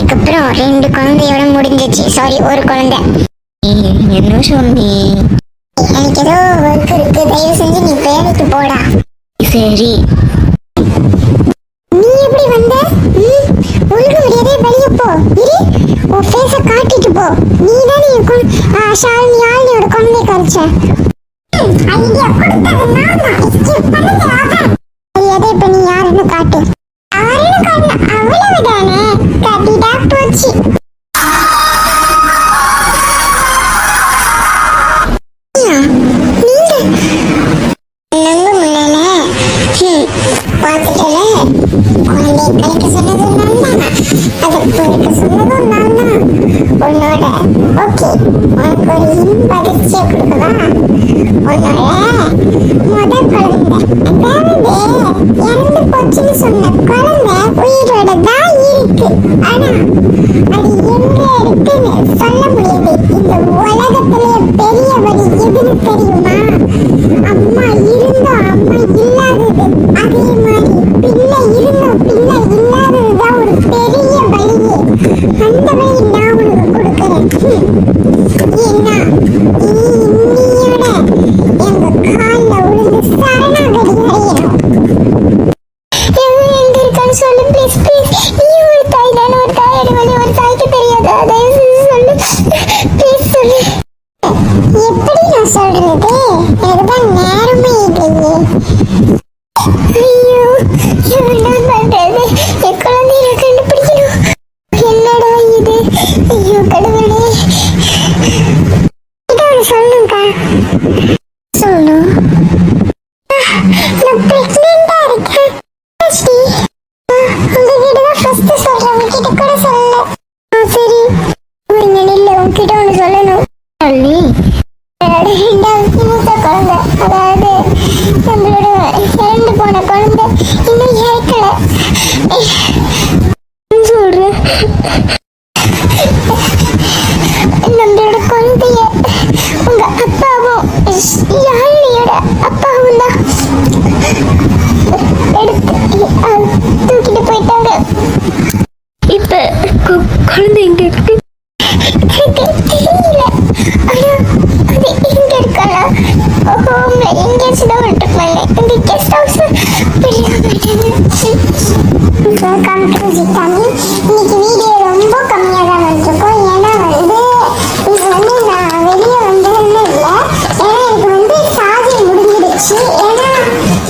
இதுக்கப்புறம் 2 குழந்தையோட முடிஞ்சிச்சு. சாரி, ஒரு குழந்தை. என்ன சொன்னி? எனக்கு ஏதோ ஒர்க் இருக்கு, தயவு செஞ்சு நீ வேலைக்கு போடா. சரி. நீ எப்படி வந்த? ஒழுங்கு மரியாதை வெளிய போ. இரு, உன் ஃபேஸ காட்டிட்டு போ. நீ தானே ஷாலினி ஆலியோட குழந்தை கழிச்ச. ஐடியா கொடுத்தது நான் தான். எஸ்கேப் பண்ணுங்க. மரியாதை இப்ப நீ யாருன்னு காட்டு. யாருன்னு காட்டு, அவ்வளவுதானே. கட்டிட்டா போச்சு. நம்மளோட குழந்தைய உங்க அப்பாவும் யாழினியோட அப்பாவும் தான் எடுத்து தூக்கிட்டு போயிட்டாங்க. இப்ப குழந்தை எங்க இருக்கு? தெரியல. ஆனா அது எங்க இருக்கானா ஹோம்ல எங்கேயாச்சும் தான் விட்டுருப்பாங்க. இந்த கெஸ்ட் ஹவுஸ் இன்னைக்கு வீடியோ ரொம்ப கம்மியாக தான் வந்திருக்கும். ஏன்னா வந்து இது வந்து நான் வெளியே வந்ததுன்னு இல்லை, ஏன்னா எனக்கு வந்து சார்ஜர் முடிஞ்சிடுச்சு. ஏன்னா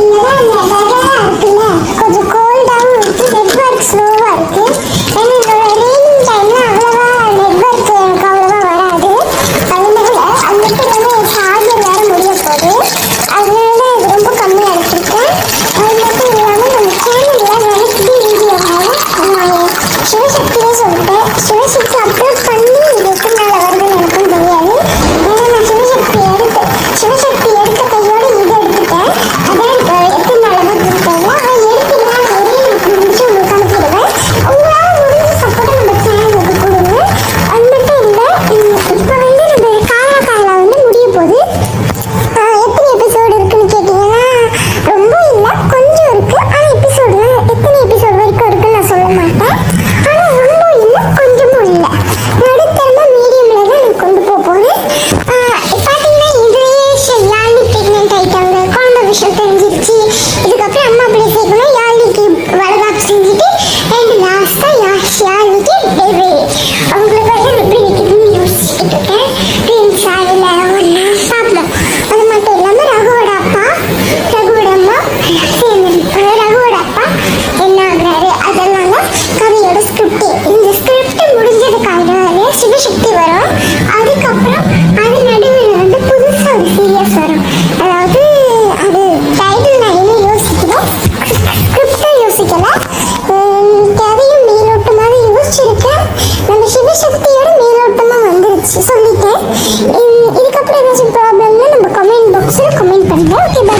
இங்கதான் இந்த வெதரா இருக்குல்ல, கொஞ்சம் கோல்டாகவும் இருக்கு, நெட்வொர்க் ஸ்லோவாக இருக்கு. ஏன்னா என்னோட ரெய்னிங் டைம்ல அவ்வளவா நெட்வொர்க் எனக்கு அவ்வளவா வராது. அதனால அங்கிட்டு வந்து சார்ஜர் வேற முடிய போகுது. அதனால இது ரொம்ப கம்மியாக எடுத்துருக்கேன். அது மட்டும் இல்லாமல் நம்ம சேனலில் நினைக்கிட்டு வீடியோவாக நான் சிவசக்தியே சொல்லிட்டேன். சிவசக்தி அப்லோட் பண்ணி இது எத்தனை நாள் வருதுன்னு எனக்கும் தெரியாது. ஏன்னா நான் சிவசக்தி எடுத்த கையோடு இதை எடுத்துட்டேன். அதான் இப்போ எத்தனை நாள் வருதுன்னு தெரியல. ஆனால் எடுத்தீங்கன்னா ஒரே முடிச்சு உங்களுக்கு அனுப்பிடுவேன். உங்களால் முடிஞ்ச சப்போர்ட்டை நம்ம சேனலுக்கு கொடுங்க. அது மட்டும் இல்லை, இப்போ வந்து நம்ம காலா வந்து முடிய போகுது. எத்தனை எபிசோடு இருக்குன்னு கேட்டீங்கன்னா ரொம்ப இல்லை, கொஞ்சம் இருக்கு. ஆனால் எபிசோடு எத்தனை எபிசோடு வரைக்கும் இருக்குன்னு நான் சொல்ல மாட்டேன். ஆனால் ரொம்ப இல்லை, கொஞ்சமும் இல்லை, நடுத்தரமா மீடியம்ல தான் நான் கொண்டு போக போறேன். பார்த்தீங்கன்னா இதுலேயே யாழ்னி ப்ரெக்னென்ட் ஆயிட்டாங்க, குழந்தை விஷயம் தெரிஞ்சிருச்சு. இதுக்கப்புறம் அம்மா பிள்ளை சேர்க்கணும், யாழ்னிக்கு வளகாப்பு செஞ்சுட்டு அண்ட் லாஸ்டா யாழ்னிக்கு டெலிவரி. அவங்களுக்கு வந்து எப்படி நிற்கிதுன்னு யோசிச்சுட்டு இருக்கேன். ட்வின்ஸ் ஆகல ஒன்றா சாப்பிடும். அது மட்டும் இல்லாமல் ரகுவோட அப்பா ரகுவோட அம்மா ரகுவோட அப்பா என்ன ஆகுறாரு அதெல்லாம் தான் கவியோட ஸ்கிரிப்ட். இந்த ஸ்கிரிப்ட் முடிஞ்சதுக்காக சிவசக்தி வரும். அதுக்கப்புறம் அது நடுவில் வந்து புதுசாக ஒரு சீரியஸ் வரும். அதாவது அது டைட்டில் நான் என்ன யோசிக்கணும், ஸ்கிரிப்டை யோசிக்கல, கதையும் மேலோட்டமாக யோசிச்சிருக்கேன். நம்ம சிவசக்தியோட மேலோட்டமாக வந்துருச்சு சொல்லிட்டேன். இதுக்கப்புறம் ஏதாச்சும் ப்ராப்ளம்னா நம்ம கமெண்ட் பாக்ஸில் கமெண்ட் பண்ணுங்க. Okay, by.